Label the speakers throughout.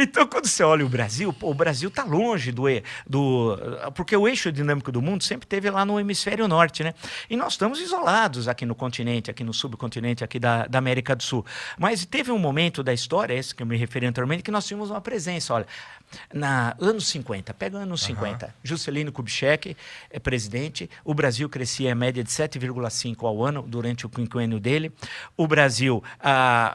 Speaker 1: Então, quando você olha o Brasil, pô, o Brasil está longe porque o eixo dinâmico do mundo sempre teve lá no hemisfério norte, né? E nós estamos isolados aqui no continente, aqui no subcontinente, aqui da América do Sul. Mas teve um momento da história, esse que eu me referi anteriormente, que nós tínhamos uma presença, olha, anos 50, pega anos 50, Juscelino Kubitschek é presidente, o Brasil crescia em média de 7,5 ao ano durante o quinquênio dele, o Brasil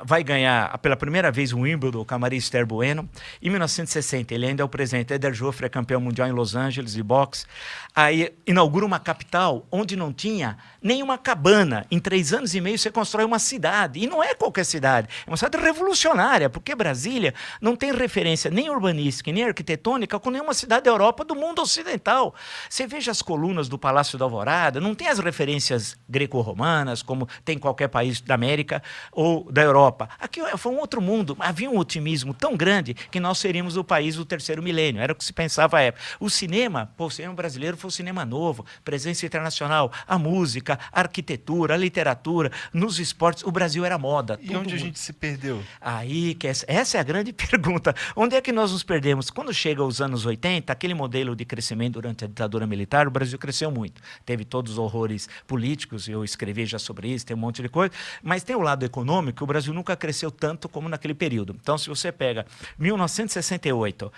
Speaker 1: vai ganhar pela primeira vez o Wimbledon com a Maria Esther Bueno, em 1960 ele ainda é o presidente, Éder Joffre é campeão mundial em Los Angeles de boxe, aí inaugura uma capital onde não tinha nenhuma cabana, em 3 anos e meio você constrói uma cidade, e não é qualquer cidade, é uma cidade revolucionária, porque Brasília não tem referência nem urbanística, nem arquitetônica com nenhuma cidade da Europa do mundo ocidental. Você veja as colunas do Palácio da Alvorada, não tem as referências greco-romanas, como tem em qualquer país da América ou da Europa. Aqui foi um outro mundo, havia um otimismo tão grande que nós seríamos o país do terceiro milênio, era o que se pensava à época. O cinema brasileiro foi um cinema novo, presença internacional, a música, a arquitetura, a literatura, nos esportes, o Brasil era moda.
Speaker 2: E onde a gente se perdeu?
Speaker 1: Aí, essa é a grande pergunta. Onde é que nós nos perdemos? Quando chega os anos 80, aquele modelo de crescimento durante a ditadura militar, o Brasil cresceu muito. Teve todos os horrores políticos, eu escrevi já sobre isso, tem um monte de coisa, mas tem o lado econômico, o Brasil nunca cresceu tanto como naquele período. Então, se você pega 1968,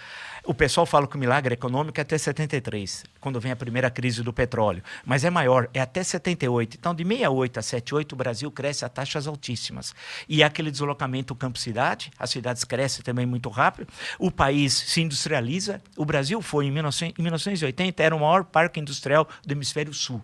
Speaker 1: o pessoal fala que o milagre econômico é até 73, quando vem a primeira crise do petróleo, mas é maior, é até 78. Então, de 68 a 78, o Brasil cresce a taxas altíssimas. E aquele deslocamento campo-cidade, as cidades crescem também muito rápido, o país se industrializa. O Brasil foi, em 1980, era o maior parque industrial do hemisfério sul.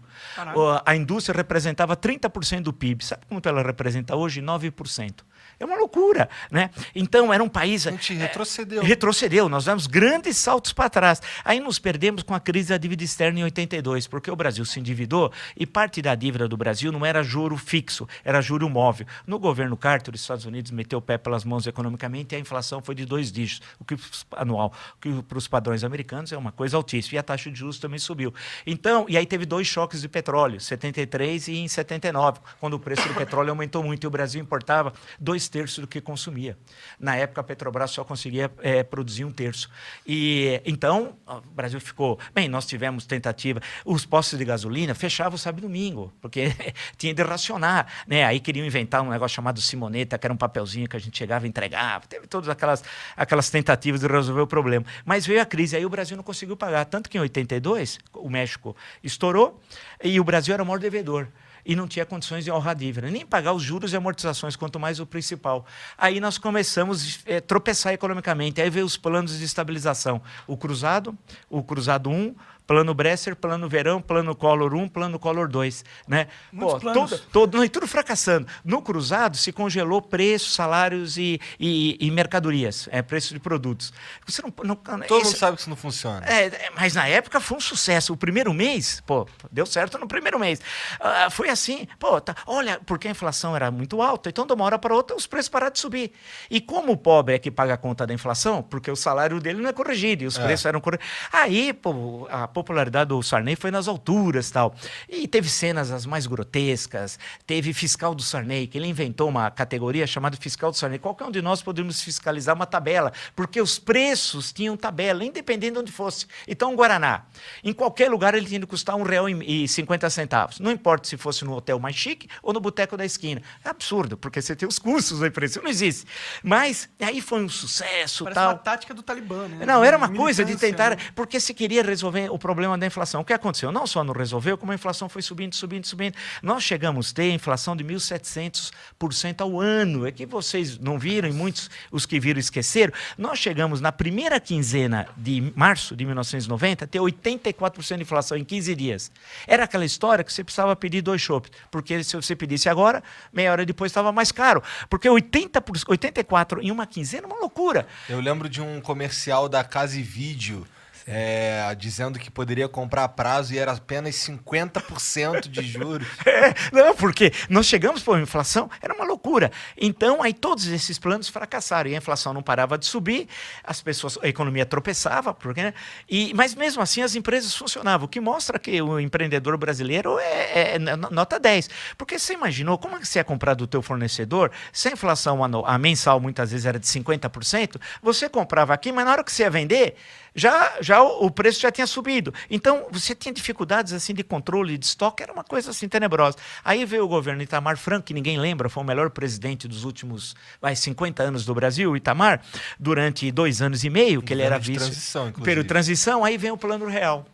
Speaker 1: A indústria representava 30% do PIB. Sabe quanto ela representa hoje? 9%. É uma loucura, né? Então, era um país...
Speaker 2: A gente retrocedeu.
Speaker 1: Retrocedeu, nós demos grandes saltos para trás. Aí nos perdemos com a crise da dívida externa em 82, porque o Brasil se endividou e parte da dívida do Brasil não era juro fixo, era juro móvel. No governo Carter, os Estados Unidos meteu o pé pelas mãos economicamente e a inflação foi de 2 dígitos, o que anual, o que para os padrões americanos é uma coisa altíssima. E a taxa de juros também subiu. Então, e aí teve 2 choques de petróleo, 73 e em 79, quando o preço do petróleo aumentou muito e o Brasil importava 2/3 do que consumia. Na época, a Petrobras só conseguia produzir 1/3. E então, o Brasil ficou... Bem, nós tivemos tentativa... Os postos de gasolina fechavam sábado e domingo, porque tinha de racionar, né? Aí queriam inventar um negócio chamado Simoneta, que era um papelzinho que a gente chegava e entregava. Teve todas aquelas tentativas de resolver o problema. Mas veio a crise, aí o Brasil não conseguiu pagar. Tanto que em 82, o México estourou e o Brasil era o maior devedor. E não tinha condições de honrar a dívida, nem pagar os juros e amortizações, quanto mais o principal. Aí nós começamos a tropeçar economicamente, aí veio os planos de estabilização, o Cruzado 1, Plano Bresser, Plano Verão, Plano Collor 1, Plano Collor 2. Né?
Speaker 2: Muitos planos.
Speaker 1: Tudo fracassando. No Cruzado se congelou preços, salários e mercadorias, preço de produtos. Você
Speaker 2: Todo mundo sabe que isso não funciona.
Speaker 1: Mas na época foi um sucesso. O primeiro mês, deu certo no primeiro mês. Foi assim, olha, porque a inflação era muito alta, então de uma hora para outra os preços pararam de subir. E como o pobre é que paga a conta da inflação, porque o salário dele não é corrigido, e os preços eram corrigidos. Aí, a popularidade do Sarney foi nas alturas, tal. E teve cenas as mais grotescas, teve fiscal do Sarney, que ele inventou uma categoria chamada fiscal do Sarney. Qualquer um de nós poderíamos fiscalizar uma tabela, porque os preços tinham tabela, independente de onde fosse. Então, um Guaraná, em qualquer lugar ele tinha de custar R$1,50. Não importa se fosse no hotel mais chique ou no boteco da esquina. É absurdo, porque você tem os custos da empresa, não existe. Mas aí foi um sucesso,
Speaker 3: Parece
Speaker 1: tal.
Speaker 3: uma tática do Talibã, né?
Speaker 1: Não, era uma coisa de tentar, porque se queria resolver o problema da inflação. O que aconteceu? Não só não resolveu, como a inflação foi subindo. Nós chegamos a ter inflação de 1.700% ao ano. É que vocês não viram e muitos, os que viram, esqueceram. Nós chegamos na primeira quinzena de março de 1990 a ter 84% de inflação em 15 dias. Era aquela história que você precisava pedir 2 chopps, porque se você pedisse agora, meia hora depois estava mais caro. Porque 84% em uma quinzena é uma loucura.
Speaker 2: Eu lembro de um comercial da Casa e Vídeo dizendo que poderia comprar a prazo e era apenas 50% de juros.
Speaker 1: Não, porque nós chegamos para uma inflação, era uma loucura. loucura. Então, aí todos esses planos fracassaram. E a inflação não parava de subir, a economia tropeçava, porque, né? Mas mesmo assim as empresas funcionavam, o que mostra que o empreendedor brasileiro é nota 10. Porque você imaginou como é que você ia comprar do teu fornecedor, se a inflação a mensal muitas vezes era de 50%, você comprava aqui, mas na hora que você ia vender, já o preço já tinha subido. Então, você tinha dificuldades assim de controle de estoque, era uma coisa assim tenebrosa. Aí veio o governo Itamar Franco, que ninguém lembra, foi o melhor presidente dos últimos 50 anos do Brasil, Itamar, durante 2 anos e meio, que ele era vice. Período de transição, aí vem o Plano Real.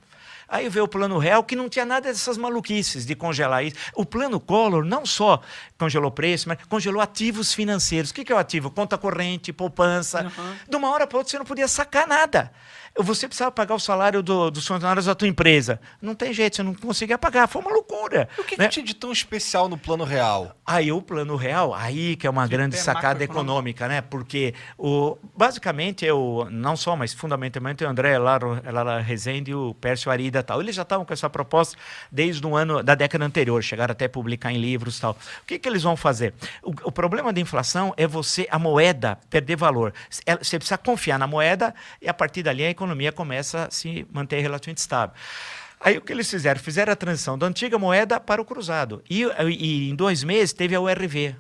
Speaker 1: Aí veio o Plano Real, que não tinha nada dessas maluquices de congelar isso. O Plano Collor não só congelou preço, mas congelou ativos financeiros. O que é o ativo? Conta corrente, poupança. De uma hora para outra você não podia sacar nada. Você precisava pagar o salário dos funcionários da tua empresa. Não tem jeito, você não conseguia pagar. Foi uma loucura.
Speaker 2: E o que tinha de tão especial no Plano Real?
Speaker 1: Aí o Plano Real, aí que é uma grande sacada econômica, né? Porque basicamente não só, mas fundamentalmente o André Lara Rezende e o Pércio Arida e tal. Eles já estavam com essa proposta desde o ano da década anterior, chegaram até a publicar em livros e tal. O que eles vão fazer? O problema da inflação é a moeda perder valor. Você precisa confiar na moeda e a partir dali a economia começa a se manter relativamente estável. Aí o que eles fizeram? Fizeram a transição da antiga moeda para o cruzado. E em 2 meses teve a URV,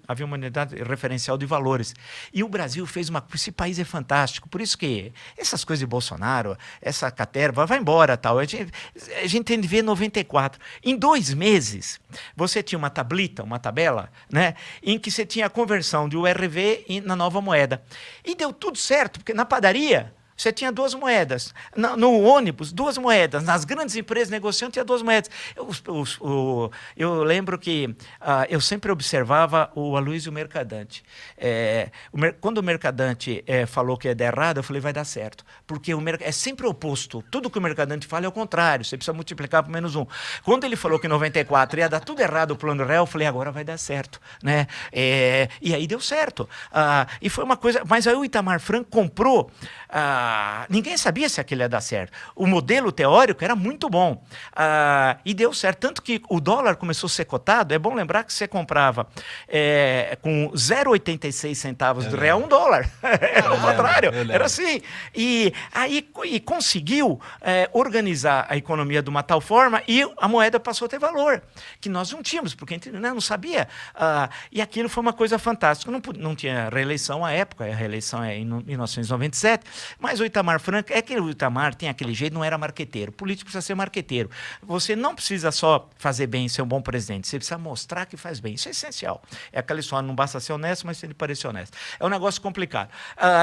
Speaker 1: havia uma unidade referencial de valores. E o Brasil fez esse país é fantástico. Por isso que essas coisas de Bolsonaro, essa caterva, vai embora tal. A gente tem de ver 94. Em 2 meses, você tinha uma tabela, né, em que você tinha a conversão de URV na nova moeda. E deu tudo certo, porque na padaria você tinha 2 moedas. No ônibus, 2 moedas. Nas grandes empresas negociando, tinha 2 moedas. Eu lembro que eu sempre observava o Aloysio Mercadante. Quando o Mercadante falou que ia dar errado, eu falei, vai dar certo. Porque é sempre o oposto. Tudo que o Mercadante fala é o contrário. Você precisa multiplicar por -1. Quando ele falou que em 94 ia dar tudo errado o Plano Real, eu falei, agora vai dar certo. Né? E aí deu certo. E foi uma coisa... Mas aí o Itamar Franco comprou... ninguém sabia se aquilo ia dar certo. O modelo teórico era muito bom. E deu certo. Tanto que o dólar começou a ser cotado. É bom lembrar que você comprava com 0,86 centavos de real $1. Era o contrário. Era assim. E conseguiu organizar a economia de uma tal forma e a moeda passou a ter valor, que nós não tínhamos, porque a gente não sabia. E aquilo foi uma coisa fantástica. Não tinha reeleição à época. A reeleição é em 1997. Mas o Itamar Franco, que o Itamar tem aquele jeito, não era marqueteiro. Político precisa ser marqueteiro. Você não precisa só fazer bem, ser um bom presidente. Você precisa mostrar que faz bem. Isso é essencial. É aquela história, não basta ser honesto, mas ele parecer honesto. É um negócio complicado.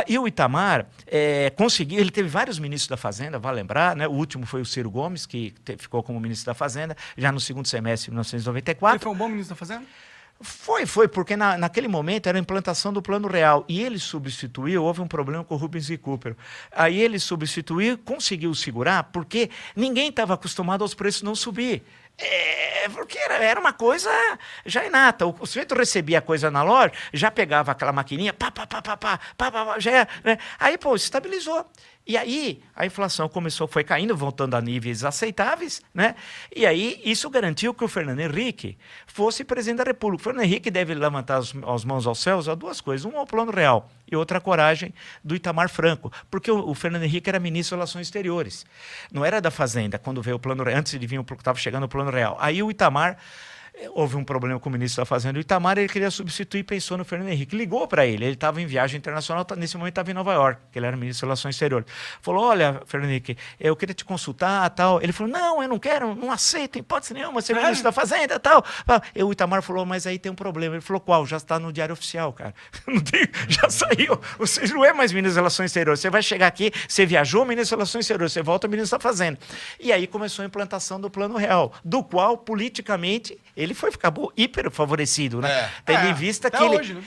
Speaker 1: E o Itamar conseguiu, ele teve vários ministros da Fazenda, vale lembrar, né? O último foi o Ciro Gomes, que ficou como ministro da Fazenda, já no segundo semestre de 1994.
Speaker 3: Ele foi um bom ministro da Fazenda?
Speaker 1: Foi, porque naquele momento era a implantação do Plano Real. E ele substituiu, houve um problema com o Rubens e Cooper. Aí ele substituiu, conseguiu segurar, porque ninguém estava acostumado aos preços não subir. Porque era uma coisa já inata. O sujeito recebia a coisa na loja, já pegava aquela maquininha, já né? Aí, estabilizou. E aí a inflação foi caindo, voltando a níveis aceitáveis, né? E aí isso garantiu que o Fernando Henrique fosse presidente da República. O Fernando Henrique deve levantar as mãos aos céus a 2 coisas. Uma, o Plano Real, e outra, a coragem do Itamar Franco. Porque o Fernando Henrique era ministro de Relações Exteriores. Não era da Fazenda, quando veio o Plano Real, antes de vir, estava chegando o Plano Real. Aí o Itamar... Houve um problema com o ministro da Fazenda, o Itamar, ele queria substituir, pensou no Fernando Henrique. Ligou para ele estava em viagem internacional, nesse momento estava em Nova York, que ele era ministro de Relações Exteriores. Falou, olha, Fernando Henrique, eu queria te consultar, tal. Ele falou, não, eu não quero, não aceito, em hipótese nenhuma, ser ministro da Fazenda, tal. E o Itamar falou, mas aí tem um problema. Ele falou, qual? Já está no Diário Oficial, cara. Já saiu. Você não é mais ministro de Relações Exteriores. Você vai chegar aqui, você viajou, ministro de Relações Exteriores, você volta ministro da Fazenda. E aí começou a implantação do Plano Real, do qual, politicamente, ele acabou hiper favorecido, né? Tendo em vista que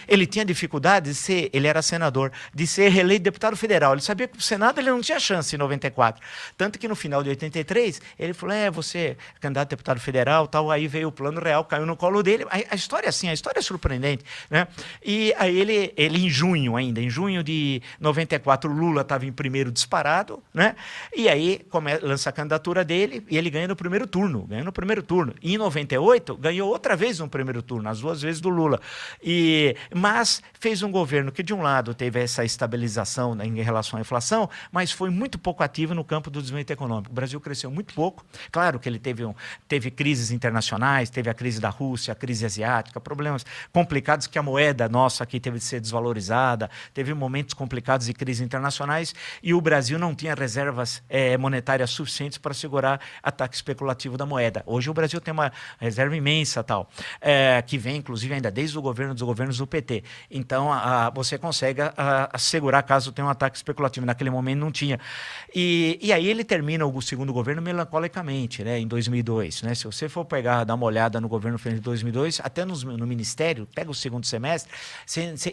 Speaker 1: ele tinha dificuldade de ser, ele era senador, de ser reeleito deputado federal. Ele sabia que o Senado ele não tinha chance em 94. Tanto que no final de 83, ele falou, você é candidato a deputado federal, tal, aí veio o Plano Real, caiu no colo dele. A história é assim, a história é surpreendente, né? E aí ele em junho de 94, o Lula estava em primeiro disparado, né? E aí lança a candidatura dele e ele ganha no primeiro turno. E em 98, ganhou outra vez no primeiro turno, as 2 vezes do Lula. Mas fez um governo que, de um lado, teve essa estabilização, né, em relação à inflação, mas foi muito pouco ativo no campo do desenvolvimento econômico. O Brasil cresceu muito pouco. Claro que ele teve crises internacionais, teve a crise da Rússia, a crise asiática, problemas complicados que a moeda nossa aqui teve de ser desvalorizada, teve momentos complicados de crises internacionais e o Brasil não tinha reservas monetárias suficientes para segurar ataque especulativo da moeda. Hoje o Brasil tem uma reserva imensa, tal, que vem, inclusive, ainda desde dos governos do PT. Então, você consegue assegurar caso tenha um ataque especulativo. Naquele momento não tinha. E aí ele termina o segundo governo melancolicamente, né, em 2002. Né? Se você for dar uma olhada no governo de 2002, até no Ministério, pega o segundo semestre,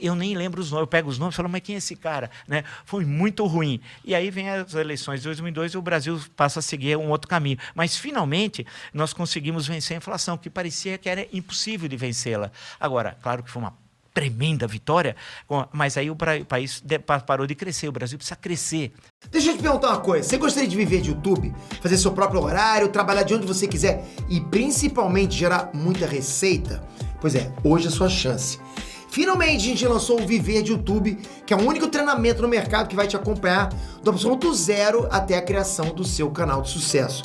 Speaker 1: eu nem lembro os nomes, eu pego os nomes e falo, mas quem é esse cara? Né? Foi muito ruim. E aí vem as eleições de 2002 e o Brasil passa a seguir um outro caminho. Mas, finalmente, nós conseguimos vencer a inflação, que parecia que era impossível de vencê-la. Agora, claro que foi uma tremenda vitória, mas aí o país parou de crescer, o Brasil precisa crescer.
Speaker 3: Deixa eu te perguntar uma coisa, você gostaria de viver de YouTube, fazer seu próprio horário, trabalhar de onde você quiser e principalmente gerar muita receita? Pois é, hoje é a sua chance. Finalmente a gente lançou o Viver de YouTube, que é o único treinamento no mercado que vai te acompanhar do absoluto zero até a criação do seu canal de sucesso.